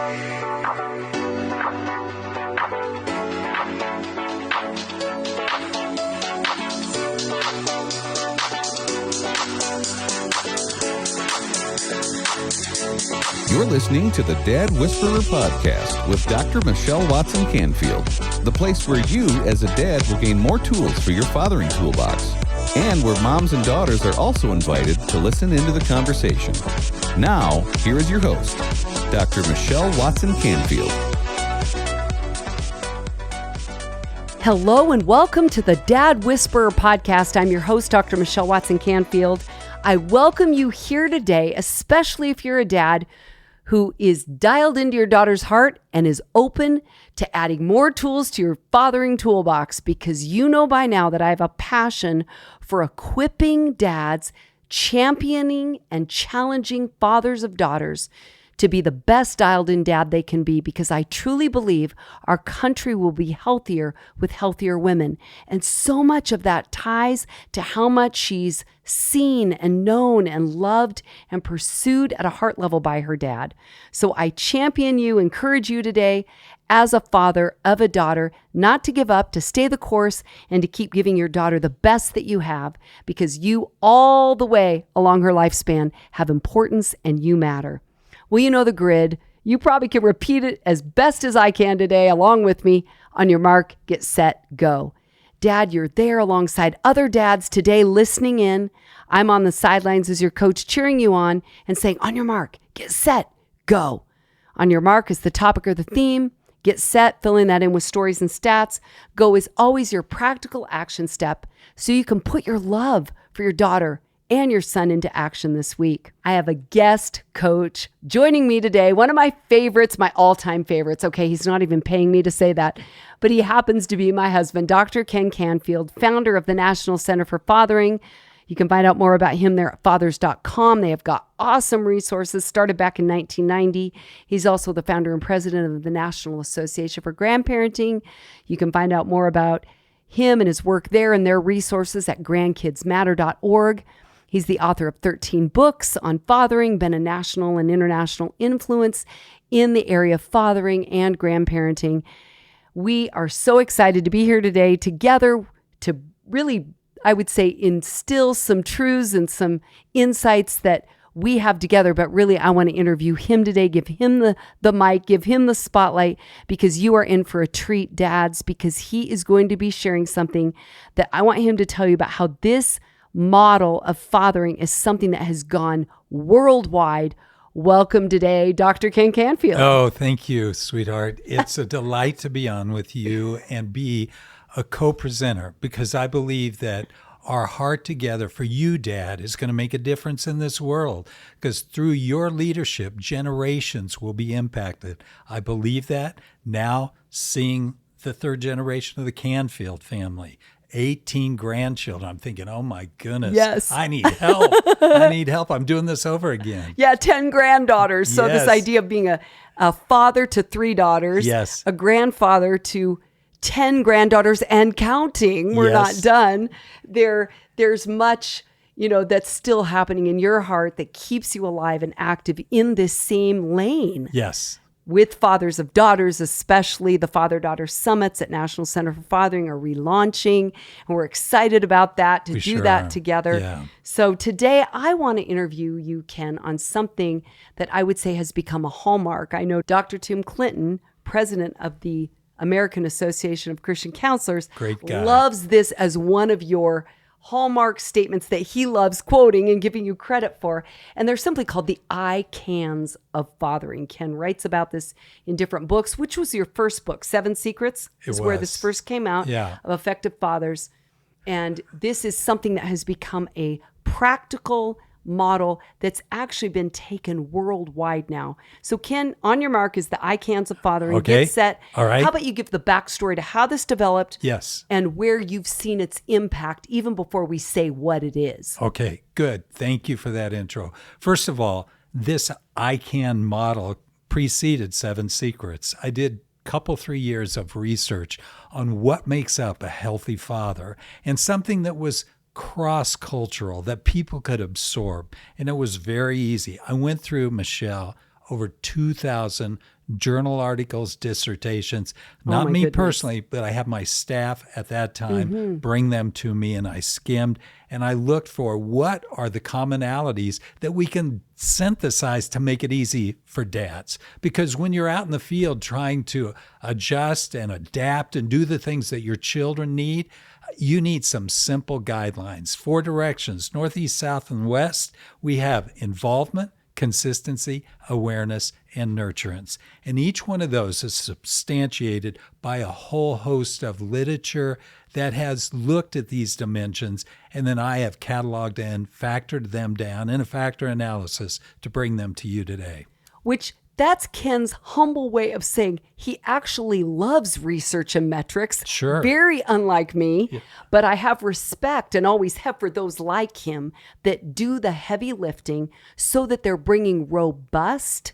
You're listening to the Dad Whisperer Podcast with Dr. Michelle Watson Canfield, the place where you, as a dad, will gain more tools for your fathering toolbox, and where moms and daughters are also invited to listen into the conversation. Now, here is your host, Dr. Michelle Watson Canfield. Hello and welcome to the Dad Whisperer Podcast. I'm your host, Dr. Michelle Watson Canfield. I welcome you here today, especially if you're a dad who is dialed into your daughter's heart and is open to adding more tools to your fathering toolbox, because you know by now that I have a passion for equipping dads, championing and challenging fathers of daughters to be the best dialed in dad they can be, because I truly believe our country will be healthier with healthier women. And so much of that ties to how much she's seen and known and loved and pursued at a heart level by her dad. So I champion you, encourage you today as a father of a daughter, not to give up, to stay the course, and to keep giving your daughter the best that you have, because you all the way along her lifespan have importance and you matter. Well, you know the grid. You probably can repeat it as best as I can today along with me. On your mark, get set, go. Dad, you're there alongside other dads today listening in. I'm on the sidelines as your coach, cheering you on and saying, on your mark, get set, go. On your mark is the topic or the theme. Get set, filling that in with stories and stats. Go is always your practical action step so you can put your love for your daughter and your son into action this week. I have a guest coach joining me today, one of my favorites, my all-time favorites. Okay, he's not even paying me to say that, but he happens to be my husband, Dr. Ken Canfield, founder of the National Center for Fathering. You can find out more about him there at fathers.com. They have got awesome resources, started back in 1990. He's also the founder and president of the National Association for Grandparenting. You can find out more about him and his work there and their resources at grandkidsmatter.org. He's the author of 13 books on fathering, been a national and international influence in the area of fathering and grandparenting. We are so excited to be here today together to really, I would say, instill some truths and some insights that we have together. But really, I want to interview him today, give him the mic, give him the spotlight, because you are in for a treat, dads, because he is going to be sharing something that I want him to tell you about, how this model of fathering is something that has gone worldwide. Welcome today, Dr. Ken Canfield. Oh, thank you, sweetheart. It's a delight to be on with you and be a co-presenter, because I believe that our heart together for you, Dad, is going to make a difference in this world, because through your leadership, generations will be impacted. I believe that now, seeing the third generation of the Canfield family, 18 grandchildren. I'm thinking, oh my goodness, yes. I need help. I need help. I'm doing this over again. Yeah, 10 granddaughters. So Yes. this idea of being a father to 3 daughters, Yes. a grandfather to 10 granddaughters and counting. We're Yes. not done. There's much, that's still happening in your heart that keeps you alive and active in this same lane. Yes. With fathers of daughters, especially the Father-Daughter Summits at National Center for Fathering are relaunching, and we're excited about that, to We do sure that are. together. Yeah. So today I want to interview you, Ken, on something that I would say has become a hallmark. I know Dr. Tim Clinton, president of the American Association of Christian Counselors, Great guy. loves this as one of your hallmark statements that he loves quoting and giving you credit for. And they're simply called the ICANs of fathering. Ken writes about this in different books. Which was your first book? 7 Secrets is where this first came out, Yeah. of effective fathers. And this is something that has become a practical model that's actually been taken worldwide now. So Ken, on your mark is the ICANs of fathering. Okay. Get set. All right. How about you give the backstory to how this developed? Yes. And where you've seen its impact, even before we say what it is. Okay, good. Thank you for that intro. First of all, this ICAN model preceded 7 Secrets. I did couple 3 years of research on what makes up a healthy father, and something that was cross-cultural that people could absorb. And it was very easy. I went through, Michelle, over 2,000 journal articles, dissertations, not my me goodness. personally, but I have my staff at that time bring them to me, and I skimmed and I looked for what are the commonalities that we can synthesize to make it easy for dads. Because when you're out in the field trying to adjust and adapt and do the things that your children need, you need some simple guidelines. 4 directions, northeast, south, and west. We have involvement, consistency, awareness, and nurturance. And each one of those is substantiated by a whole host of literature that has looked at these dimensions, and then I have cataloged and factored them down in a factor analysis to bring them to you today. Which that's Ken's humble way of saying he actually loves research and metrics. Sure. Very unlike me, but I have respect and always have for those like him that do the heavy lifting so that they're bringing robust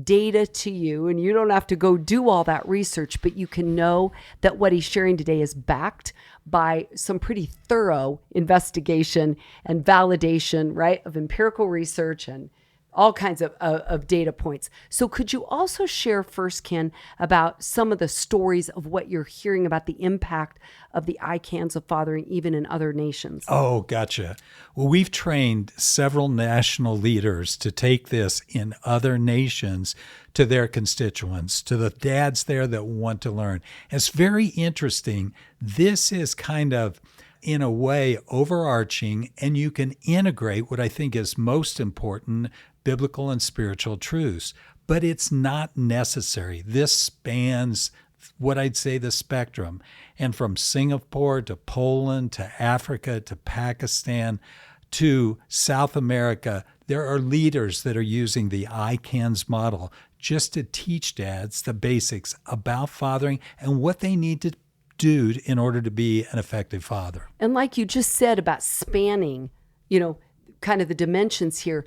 data to you, and you don't have to go do all that research, but you can know that what he's sharing today is backed by some pretty thorough investigation and validation, right, of empirical research and all kinds of data points. So could you also share first, Ken, about some of the stories of what you're hearing about the impact of the ICANs of fathering even in other nations? Oh, gotcha. Well, we've trained several national leaders to take this in other nations to their constituents, to the dads there that want to learn. It's very interesting. This is kind of, in a way, overarching, and you can integrate what I think is most important, biblical and spiritual truths. But it's not necessary. This spans what I'd say the spectrum. And from Singapore to Poland to Africa to Pakistan to South America, there are leaders that are using the ICANS model just to teach dads the basics about fathering and what they need to do in order to be an effective father. And like you just said about spanning, kind of the dimensions here,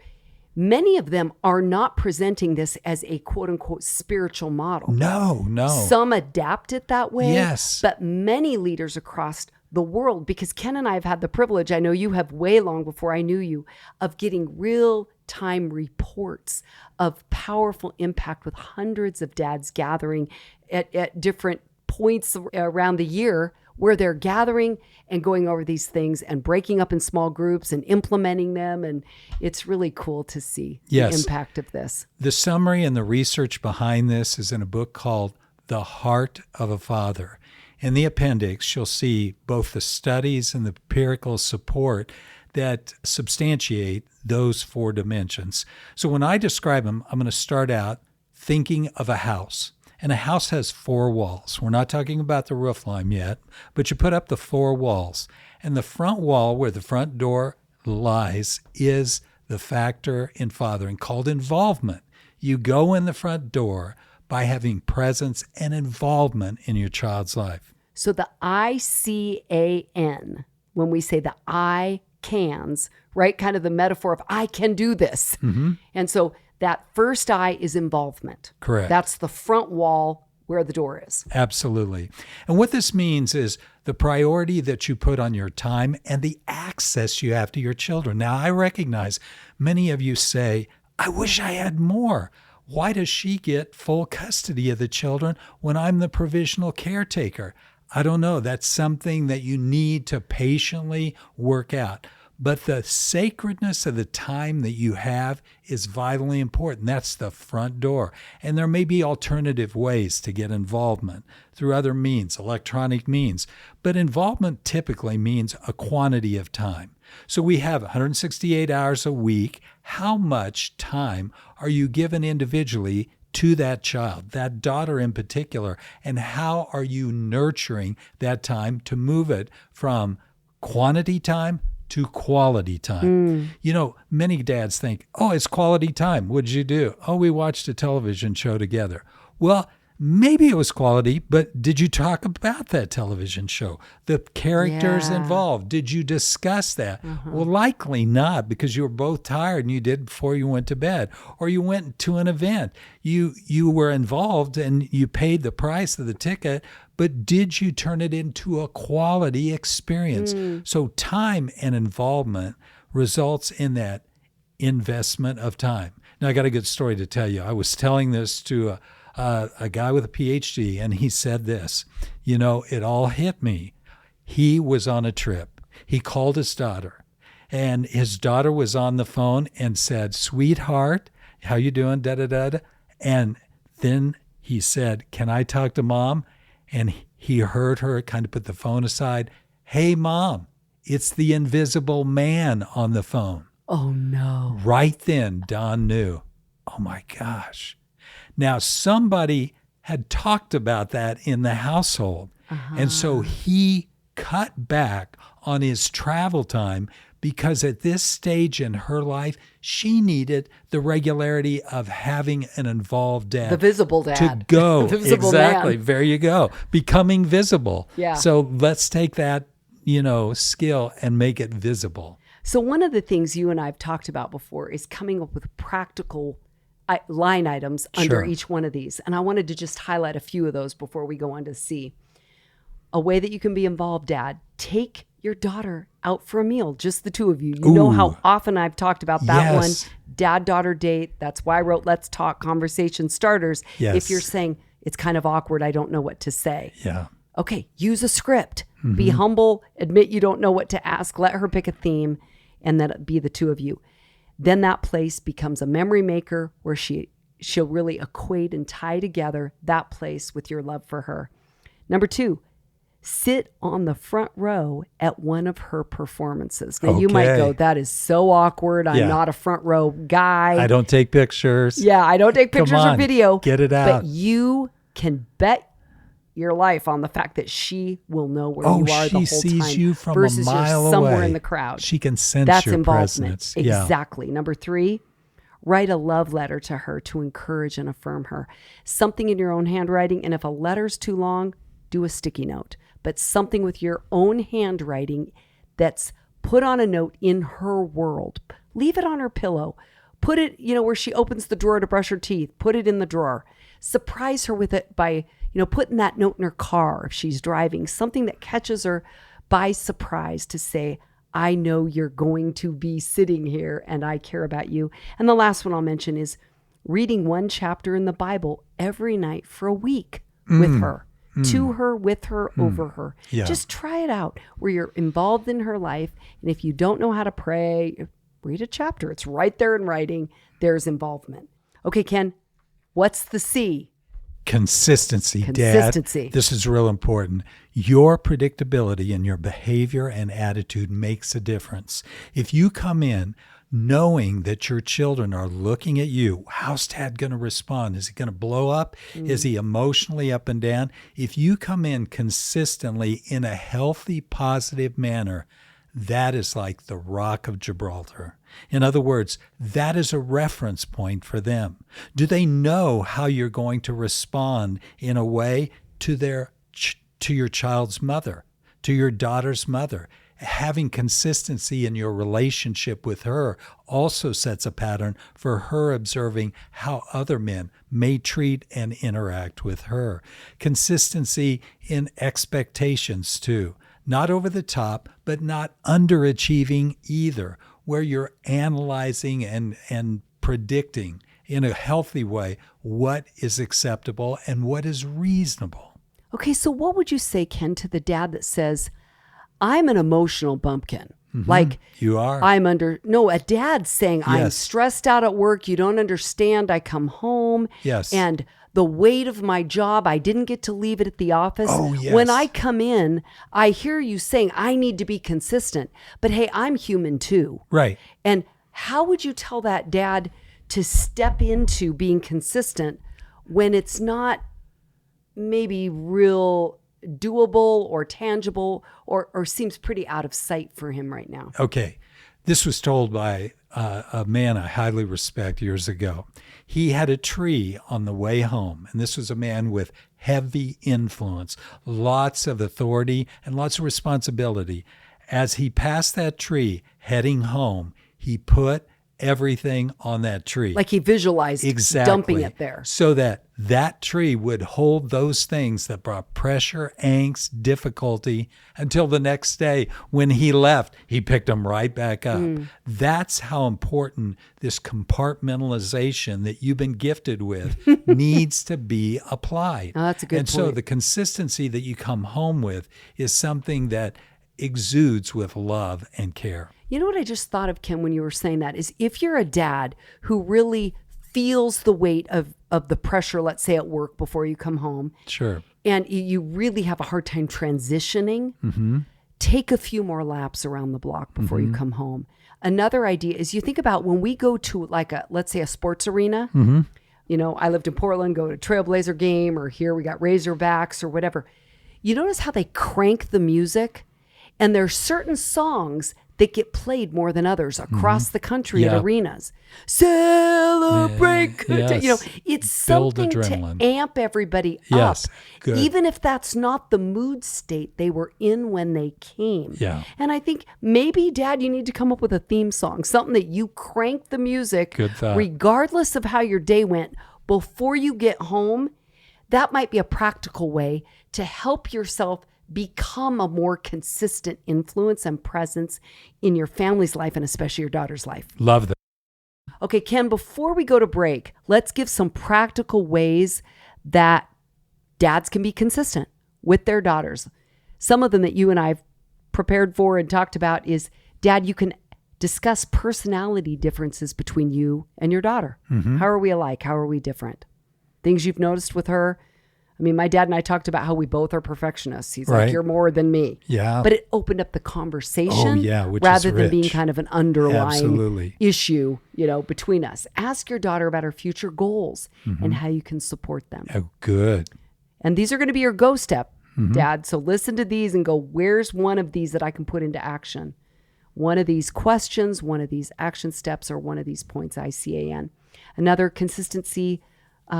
many of them are not presenting this as a quote unquote spiritual model. No. Some adapt it that way. Yes. But many leaders across the world, because Ken and I have had the privilege, I know you have way long before I knew you, of getting real-time reports of powerful impact with hundreds of dads gathering at different points around the year where they're gathering and going over these things and breaking up in small groups and implementing them. And it's really cool to see the impact of this. The summary and the research behind this is in a book called The Heart of a Father. In the appendix, you'll see both the studies and the empirical support that substantiate those 4 dimensions. So when I describe them, I'm going to start out thinking of a house. And a house has 4 walls. We're not talking about the roof line yet, but you put up the 4 walls. And the front wall where the front door lies is the factor in fathering called involvement. You go in the front door by having presence and involvement in your child's life. So the ICAN, when we say the ICANs, right? Kind of the metaphor of I can do this. Mm-hmm. And so that first I is involvement. Correct. That's the front wall where the door is. Absolutely. And what this means is the priority that you put on your time and the access you have to your children. Now, I recognize many of you say, I wish I had more. Why does she get full custody of the children when I'm the provisional caretaker? I don't know. That's something that you need to patiently work out. But the sacredness of the time that you have is vitally important. That's the front door. And there may be alternative ways to get involvement through other means, electronic means. But involvement typically means a quantity of time. So we have 168 hours a week. How much time are you given individually to that child, that daughter in particular? And how are you nurturing that time to move it from quantity time to quality time? Many dads think, oh, it's quality time. What did you do? Oh, we watched a television show together. Well, maybe it was quality, but did you talk about that television show? The characters involved, did you discuss that? Well, likely not, because you were both tired and you did before you went to bed, or you went to an event. You were involved and you paid the price of the ticket, but did you turn it into a quality experience? So time and involvement results in that investment of time. Now, I got a good story to tell you. I was telling this to a guy with a PhD, and he said this, it all hit me. He was on a trip. He called his daughter, and his daughter was on the phone and said, "Sweetheart, how you doing? Da-da-da-da." And then he said, "Can I talk to Mom?" And he heard her kind of put the phone aside. "Hey, Mom, it's the invisible man on the phone." Oh, no. Right then, Don knew, oh my gosh. Now, somebody had talked about that in the household. And so he cut back on his travel time because at this stage in her life, she needed the regularity of having an involved dad. The visible dad. To go. The visible exactly. man. There you go. Becoming visible. Yeah. So let's take that, skill and make it visible. So one of the things you and I have talked about before is coming up with practical line items under each one of these. And I wanted to just highlight a few of those before we go on to C. A way that you can be involved, Dad. Take your daughter out for a meal, just the two of you. You know how often I've talked about that one. Dad-daughter date. That's why I wrote Let's Talk Conversation Starters. Yes. If you're saying, it's kind of awkward, I don't know what to say. Yeah. Okay, use a script. Be humble. Admit you don't know what to ask. Let her pick a theme. And then it be the two of you. Then that place becomes a memory maker where she'll really equate and tie together that place with your love for her. Number 2, sit on the front row at one of her performances. Now you might go, that is so awkward. I'm not a front row guy. I don't take pictures. Yeah, I don't take pictures or video. Get it out. But you can bet your life on the fact that she will know where you are the whole time. She sees you from versus a mile you're somewhere away. In the crowd. She can sense That's your involvement. presence. Exactly. Number 3, write a love letter to her to encourage and affirm her. Something in your own handwriting, and if a letter's too long, do a sticky note. But something with your own handwriting that's put on a note in her world. Leave it on her pillow. Put it, where she opens the drawer to brush her teeth. Put it in the drawer. Surprise her with it by putting that note in her car if she's driving, something that catches her by surprise to say, I know you're going to be sitting here and I care about you. And the last one I'll mention is reading one chapter in the Bible every night for a week with her, to her, with her, over her. Yeah. Just try it out where you're involved in her life. And if you don't know how to pray, read a chapter. It's right there in writing. There's involvement. Okay, Ken, what's the C? Consistency, Consistency. Dad. This is real important. Your predictability in your behavior and attitude makes a difference. If you come in knowing that your children are looking at you, how's Dad going to respond? Is he going to blow up? Is he emotionally up and down? If you come in consistently in a healthy, positive manner, that is like the Rock of Gibraltar. In other words, that is a reference point for them. Do they know how you're going to respond in a way to your child's mother, to your daughter's mother? Having consistency in your relationship with her also sets a pattern for her observing how other men may treat and interact with her. Consistency in expectations too. Not over the top, but not underachieving either, where you're analyzing and predicting in a healthy way what is acceptable and what is reasonable. Okay, so what would you say, Ken, to the dad that says, I'm an emotional bumpkin? Like, you are. A dad saying, I'm stressed out at work. You don't understand. I come home. Yes. And the weight of my job, I didn't get to leave it at the office. Oh, yes. When I come in, I hear you saying, I need to be consistent. But hey, I'm human too. Right. And how would you tell that dad to step into being consistent when it's not maybe real doable or tangible or seems pretty out of sight for him right now? Okay. This was told by a man I highly respect years ago. He had a tree on the way home, and this was a man with heavy influence, lots of authority, and lots of responsibility. As he passed that tree heading home, he put everything on that tree. Like he visualized dumping it there. So that tree would hold those things that brought pressure, angst, difficulty until the next day when he left, he picked them right back up. That's how important this compartmentalization that you've been gifted with needs to be applied. Oh, that's a good point. point. So the consistency that you come home with is something that exudes with love and care. You know what I just thought of, Ken, when you were saying that, is if you're a dad who really feels the weight of the pressure, let's say at work before you come home. Sure. And you really have a hard time transitioning, take a few more laps around the block before you come home. Another idea is you think about when we go to let's say a sports arena, you know, I lived in Portland, go to a Trailblazer game, or here we got Razorbacks or whatever. You notice how they crank the music? And there are certain songs that get played more than others across the country at arenas. Celebrate. Yes. You know, it's Build something adrenaline. to amp everybody Yes. up. Good. Even if that's not the mood state they were in when they came. Yeah. And I think maybe, Dad, you need to come up with a theme song, something that you crank the music, Good thought. regardless of how your day went, before you get home. That might be a practical way to help yourself become a more consistent influence and presence in your family's life, and especially your daughter's life. Love that. Okay, Ken, before we go to break, let's give some practical ways that dads can be consistent with their daughters. Some of them that you and I have prepared for and talked about is, Dad, you can discuss personality differences between you and your daughter. How are we alike? How are we different? Things you've noticed with her. I mean, my dad and I talked about how we both are perfectionists. He's like, you're more than me. Yeah. But it opened up the conversation which rather is than being rich. kind of an underlying Absolutely. issue, you know, between us. Ask your daughter about her future goals and how you can support them. Oh, good. And these are going to be your go step, Dad. So listen to these and go, where's one of these that I can put into action? One of these questions, one of these action steps, or one of these points, ICAN. Another consistency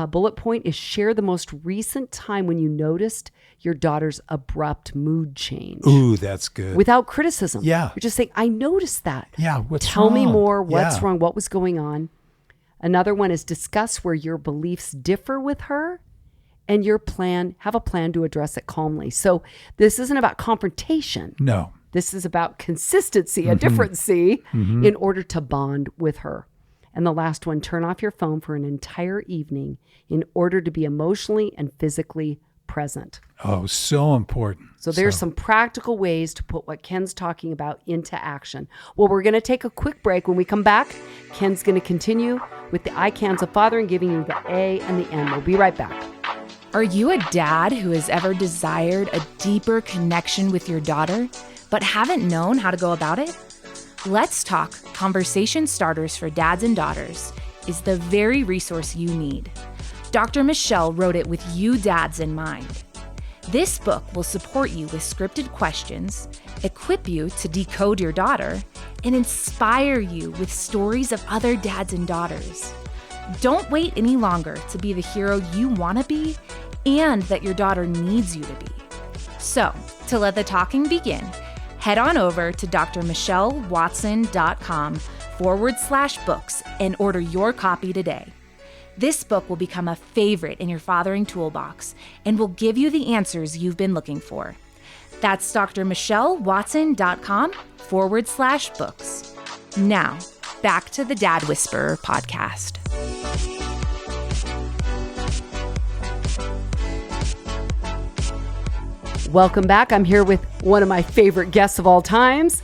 bullet point is share the most recent time when you noticed your daughter's abrupt mood change. Ooh, that's good. Without criticism. Yeah. You're just saying, I noticed that. Yeah, what's Tell me wrong? more. What's Yeah. wrong? What was going on? Another one is discuss where your beliefs differ with her and have a plan to address it calmly. So this isn't about confrontation. No. This is about consistency, a different C, in order to bond with her. And the last one, turn off your phone for an entire evening in order to be emotionally and physically present. Oh, so important. So there's some practical ways to put what Ken's talking about into action. Well, we're going to take a quick break. When we come back, Ken's going to continue with the ICANs of fathering, giving you the A and the N. We'll be right back. Are you a dad who has ever desired a deeper connection with your daughter, but haven't known how to go about it? Let's Talk Conversation Starters for Dads and Daughters is the very resource you need. Dr. Michelle wrote it with you dads in mind. This book will support you with scripted questions, equip you to decode your daughter, and inspire you with stories of other dads and daughters. Don't wait any longer to be the hero you want to be and that your daughter needs you to be. So, to let the talking begin, head on over to drmichellewatson.com/books and order your copy today. This book will become a favorite in your fathering toolbox and will give you the answers you've been looking for. That's drmichellewatson.com/books. Now, back to the Dad Whisperer podcast. Welcome back. I'm here with one of my favorite guests of all times,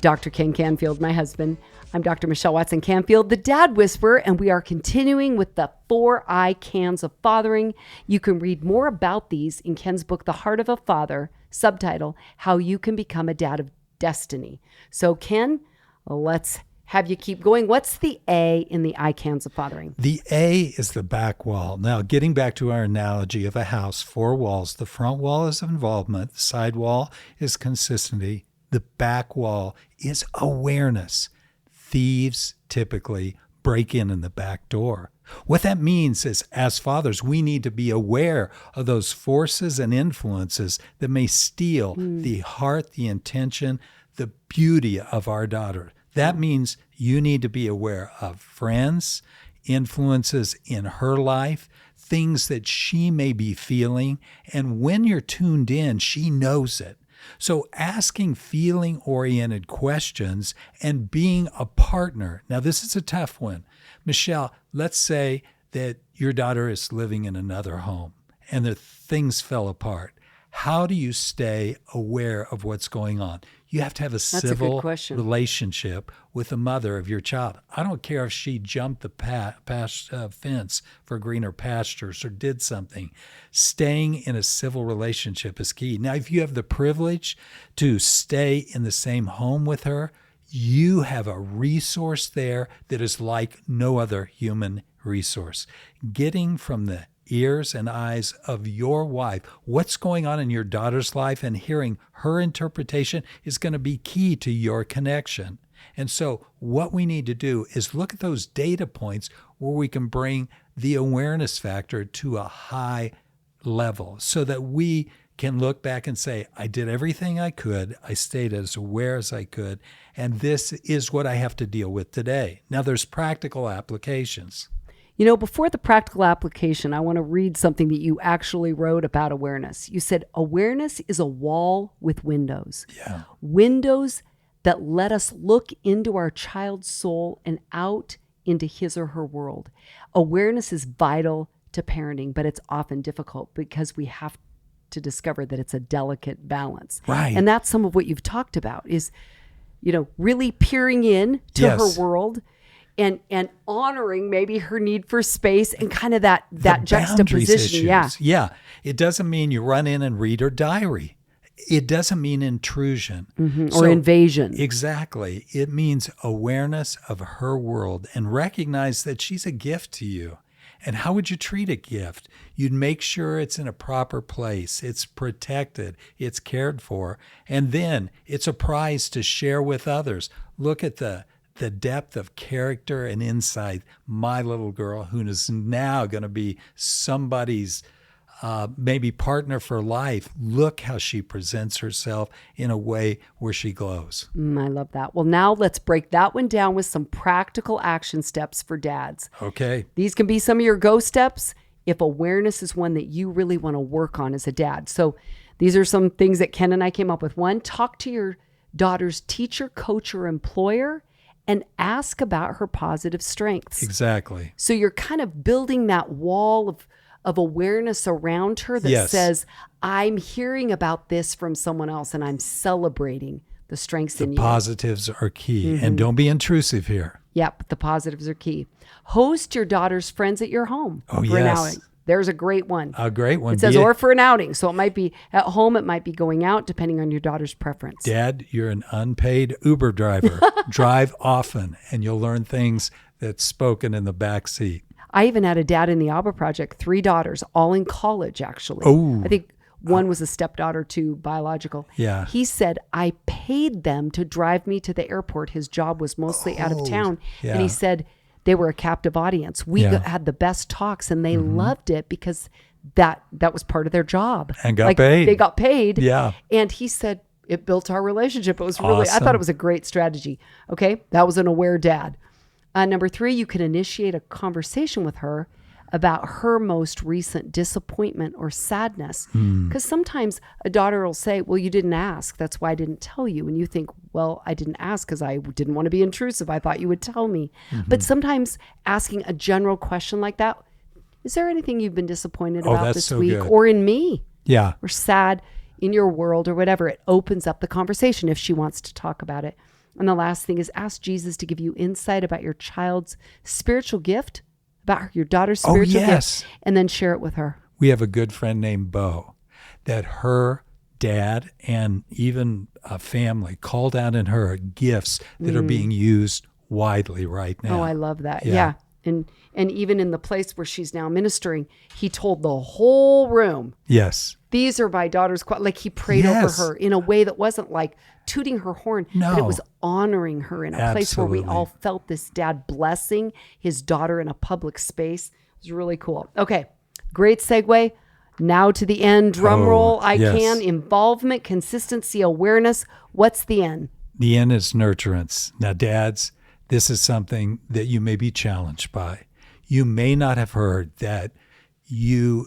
Dr. Ken Canfield, my husband. I'm Dr. Michelle Watson Canfield, the Dad Whisperer, and we are continuing with the 4 ICANs of fathering. You can read more about these in Ken's book, The Heart of a Father, subtitle, How You Can Become a Dad of Destiny. So Ken, let's have you keep going. What's the A in the ICANs of fathering? The A is the back wall. Now, getting back to our analogy of a house, 4 walls. The front wall is involvement. The side wall is consistency. The back wall is awareness. Thieves typically break in the back door. What that means is, as fathers, we need to be aware of those forces and influences that may steal the heart, the intention, the beauty of our daughter. That means you need to be aware of friends, influences in her life, things that she may be feeling. And when you're tuned in, she knows it. So asking feeling-oriented questions and being a partner. Now, this is a tough one. Michelle, let's say that your daughter is living in another home and that things fell apart. How do you stay aware of what's going on? You have to have a civil relationship with the mother of your child. I don't care if she jumped the fence for greener pastures or did something. Staying in a civil relationship is key. Now, if you have the privilege to stay in the same home with her, you have a resource there that is like no other human resource. Getting from the ears and eyes of your wife what's going on in your daughter's life and hearing her interpretation is going to be key to your connection. And so what we need to do is look at those data points where we can bring the awareness factor to a high level so that we can look back and say, I did everything I could. I stayed as aware as I could. And this is what I have to deal with today. Now, there's practical applications. You know, before the practical application, I want to read something that you actually wrote about awareness. You said, awareness is a wall with windows. Yeah. Windows that let us look into our child's soul and out into his or her world. Awareness is vital to parenting, but it's often difficult because we have to discover that it's a delicate balance. Right. And that's some of what you've talked about is, you know, really peering in to her world and honoring maybe her need for space and kind of that juxtaposition. Yeah. It doesn't mean you run in and read her diary. It doesn't mean intrusion. Or invasion. Exactly. It means awareness of her world and recognize that she's a gift to you. And how would you treat a gift? You'd make sure it's in a proper place, it's protected, it's cared for, and then it's a prize to share with others. Look at the depth of character and insight, my little girl, who is now going to be somebody's maybe partner for life. Look how she presents herself in a way where she glows. I love that. Well, now let's break that one down with some practical action steps for dads. Okay. These can be some of your go steps if awareness is one that you really want to work on as a dad. So these are some things that Ken and I came up with. One, talk to your daughter's teacher, coach, or employer and ask about her positive strengths. Exactly. So you're kind of building that wall of awareness around her that says, I'm hearing about this from someone else and I'm celebrating the strengths in you. The positives are key. And don't be intrusive here. Yep, the positives are key. Host your daughter's friends at your home for an outing. There's a great one. A great one. It says, or for an outing. So it might be at home, it might be going out, depending on your daughter's preference. Dad, you're an unpaid Uber driver. Drive often, and you'll learn things that's spoken in the back seat. I even had a dad in the ABBA project, 3 daughters, all in college, actually. Oh. I think one was a stepdaughter, 2 biological. Yeah. He said, I paid them to drive me to the airport. His job was mostly out of town. Yeah. And he said, they were a captive audience. We had the best talks and they loved it because that was part of their job. And got paid. They got paid. Yeah. And he said, it built our relationship. It was really, I thought it was a great strategy. Okay. That was an aware dad. Number 3, you can initiate a conversation with her about her most recent disappointment or sadness. Because sometimes a daughter will say, well, you didn't ask. That's why I didn't tell you. And you think, well, I didn't ask because I didn't want to be intrusive. I thought you would tell me. But sometimes asking a general question like that, is there anything you've been disappointed about this week good. or in me? Yeah. Or sad in your world or whatever? It opens up the conversation if she wants to talk about it. And the last thing is ask Jesus to give you insight about your child's spiritual gift, about your daughter's spiritual gift, and then share it with her. We have a good friend named Bo that her dad and even a family called out in her gifts that are being used widely right now. Oh, I love that. Yeah. And even in the place where she's now ministering, he told the whole room, yes, these are my daughter's, like he prayed over her in a way that wasn't like tooting her horn, but it was honoring her in a place where we all felt this dad blessing his daughter in a public space. It was really cool. Okay, great segue. Now to the end, drum roll, ICAN, involvement, consistency, awareness. What's the end? The N is nurturance. Now, dads, this is something that you may be challenged by. You may not have heard that you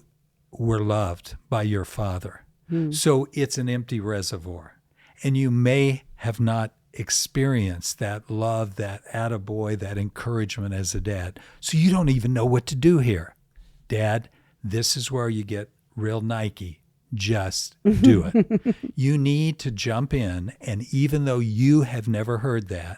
were loved by your father. So it's an empty reservoir. And you may have not experienced that love, that attaboy, that encouragement as a dad. So you don't even know what to do here. Dad, this is where you get real Nike. Just do it. You need to jump in, and even though you have never heard that,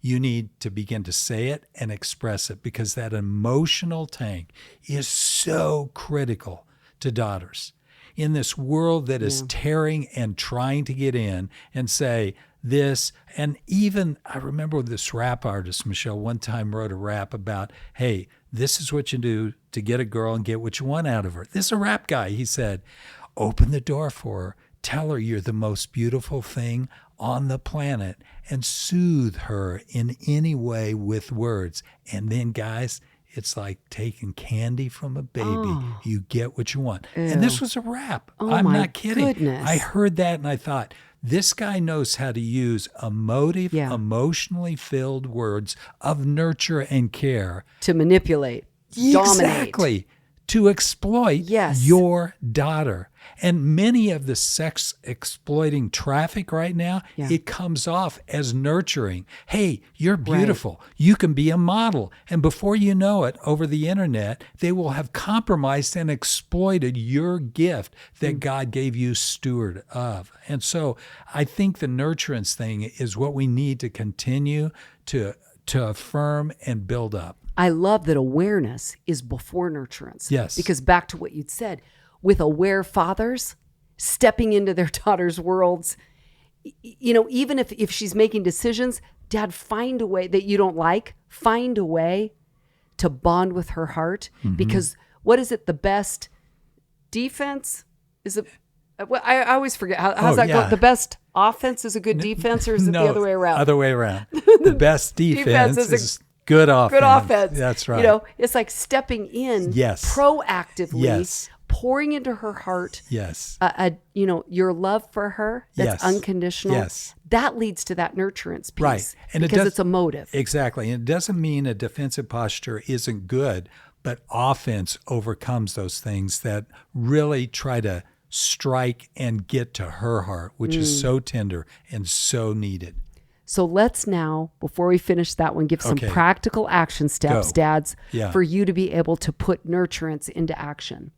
you need to begin to say it and express it, because that emotional tank is so critical to daughters. In this world that is tearing and trying to get in and say this, and even I remember this rap artist, Michelle, one time wrote a rap about, hey, this is what you do to get a girl and get what you want out of her. This is a rap guy. He said, open the door for her, tell her you're the most beautiful thing on the planet, and soothe her in any way with words. And then, guys, it's like taking candy from a baby. Oh. You get what you want. Ew. And this was a rap. Oh, I'm my not kidding. goodness. I heard that and I thought, this guy knows how to use emotive, Yeah. emotionally filled words of nurture and care. To manipulate, dominate. Exactly. To exploit Yes. your daughter. And many of the sex exploiting traffic right now, Yeah. it comes off as nurturing. Hey, you're beautiful. You can be a model. And before you know it, over the internet, they will have compromised and exploited your gift that God gave you steward of. And so I think the nurturance thing is what we need to continue to affirm and build up. I love that awareness is before nurturance. Yes. Because back to what you'd said, with aware fathers stepping into their daughter's worlds, even if she's making decisions, Dad, find a way that you don't like, find a way to bond with her heart. Because what is it? The best defense is it? I always forget. How's that go? The best offense is a good defense, or is it the other way around? Other way around. The best defense is good offense. Good offense. That's right. It's like stepping in Yes. proactively, Yes. pouring into her heart, Yes. your love for her that's Yes. unconditional. Yes. That leads to that nurturance piece. Right. And because it's a motive. Exactly. And it doesn't mean a defensive posture isn't good, but offense overcomes those things that really try to strike and get to her heart, which is so tender and so needed. So let's now, before we finish that one, give some Okay. practical action steps, Go. dads, Yeah. for you to be able to put nurturance into action.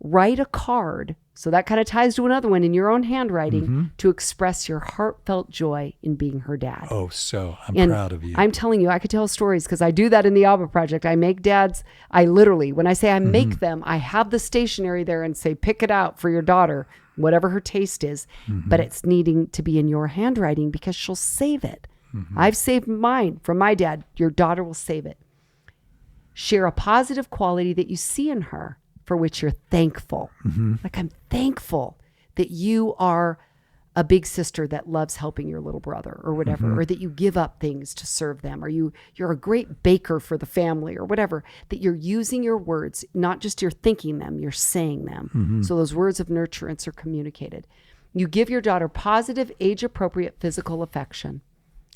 Write a card. So that kind of ties to another one in your own handwriting to express your heartfelt joy in being her dad. Oh, so I'm And proud of you. I'm telling you, I could tell stories because I do that in the Alba Project. I make dads, I literally, when I say I make them, I have the stationery there and say, pick it out for your daughter, whatever her taste is. But it's needing to be in your handwriting because she'll save it. I've saved mine from my dad. Your daughter will save it. Share a positive quality that you see in her for which you're thankful. Like, I'm thankful that you are a big sister that loves helping your little brother or whatever, or that you give up things to serve them, or you're a great baker for the family or whatever, that you're using your words, not just you're thinking them, you're saying them. So those words of nurturance are communicated. You give your daughter positive, age-appropriate physical affection.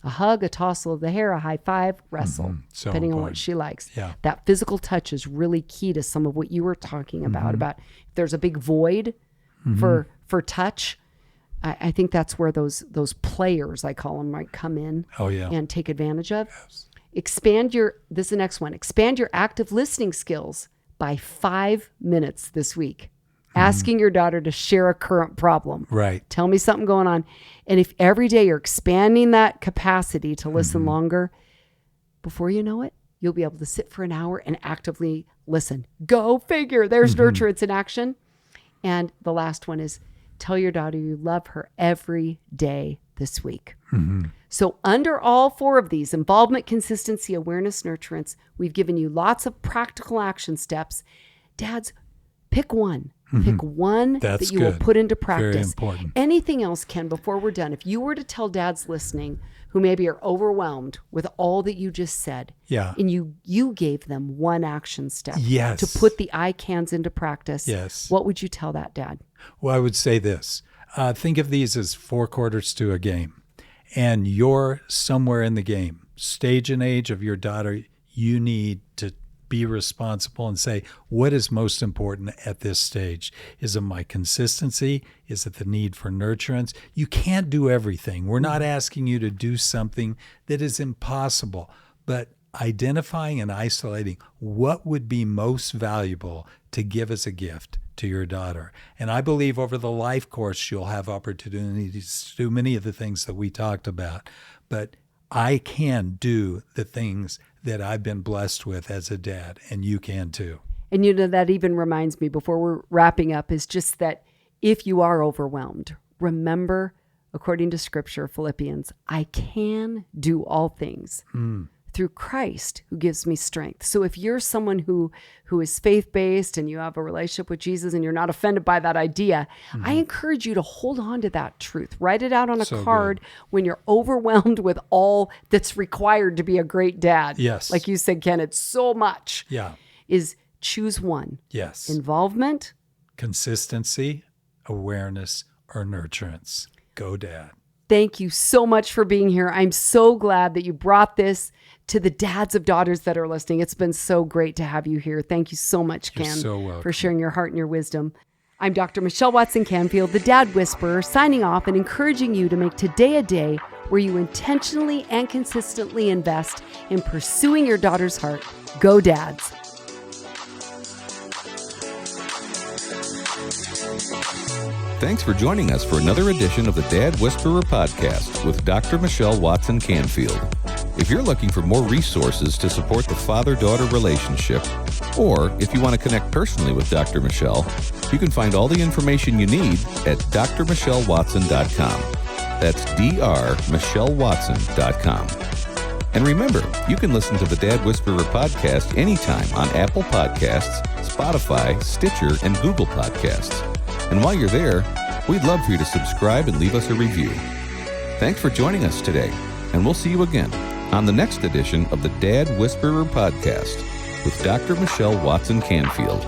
A hug, a tossle of the hair, a high five, wrestle, So depending on what important. she likes. Yeah. That physical touch is really key to some of what you were talking about if there's a big void for touch. I think that's where those players, I call them, might come in and take advantage of. Yes. This is the next one. Expand your active listening skills by 5 minutes this week. Asking your daughter to share a current problem. Right. Tell me something going on. And if every day you're expanding that capacity to listen longer, before you know it, you'll be able to sit for an hour and actively listen. Go figure. There's nurturance in action. And the last one is tell your daughter you love her every day this week. So under all 4 of these, involvement, consistency, awareness, nurturance, we've given you lots of practical action steps. Dads, pick one. Pick one That's that you will good. put into practice. Very important. Anything else, Ken, before we're done, if you were to tell dads listening who maybe are overwhelmed with all that you just said, and you gave them one action step to put the ICANs into practice, what would you tell that dad? Well, I would say this. Think of these as 4 quarters to a game. and you're somewhere in the game, stage and age of your daughter, you need to be responsible and say, what is most important at this stage? Is it my consistency? Is it the need for nurturance? You can't do everything. We're not asking you to do something that is impossible, but identifying and isolating what would be most valuable to give as a gift to your daughter. And I believe over the life course, you'll have opportunities to do many of the things that we talked about. But I can do the things that I've been blessed with as a dad, and you can too. And that even reminds me, before we're wrapping up, is just that if you are overwhelmed, remember, according to Scripture, Philippians, I can do all things through Christ who gives me strength. So if you're someone who is faith-based and you have a relationship with Jesus and you're not offended by that idea, I encourage you to hold on to that truth. Write it out on a card when you're overwhelmed with all that's required to be a great dad. Yes. Like you said, Ken, it's so much. Yeah. Is choose one. Yes. Involvement. Consistency, awareness, or nurturance. Go, Dad. Thank you so much for being here. I'm so glad that you brought this to the dads of daughters that are listening. It's been so great to have you here. Thank you so much, Ken, You're so welcome. for sharing your heart and your wisdom. I'm Dr. Michelle Watson Canfield, the Dad Whisperer, signing off and encouraging you to make today a day where you intentionally and consistently invest in pursuing your daughter's heart. Go, dads. Thanks for joining us for another edition of the Dad Whisperer podcast with Dr. Michelle Watson Canfield. If you're looking for more resources to support the father-daughter relationship, or if you want to connect personally with Dr. Michelle, you can find all the information you need at drmichellewatson.com. That's drmichellewatson.com. And remember, you can listen to the Dad Whisperer podcast anytime on Apple Podcasts, Spotify, Stitcher, and Google Podcasts. And while you're there, we'd love for you to subscribe and leave us a review. Thanks for joining us today, and we'll see you again on the next edition of the Dad Whisperer podcast with Dr. Michelle Watson Canfield.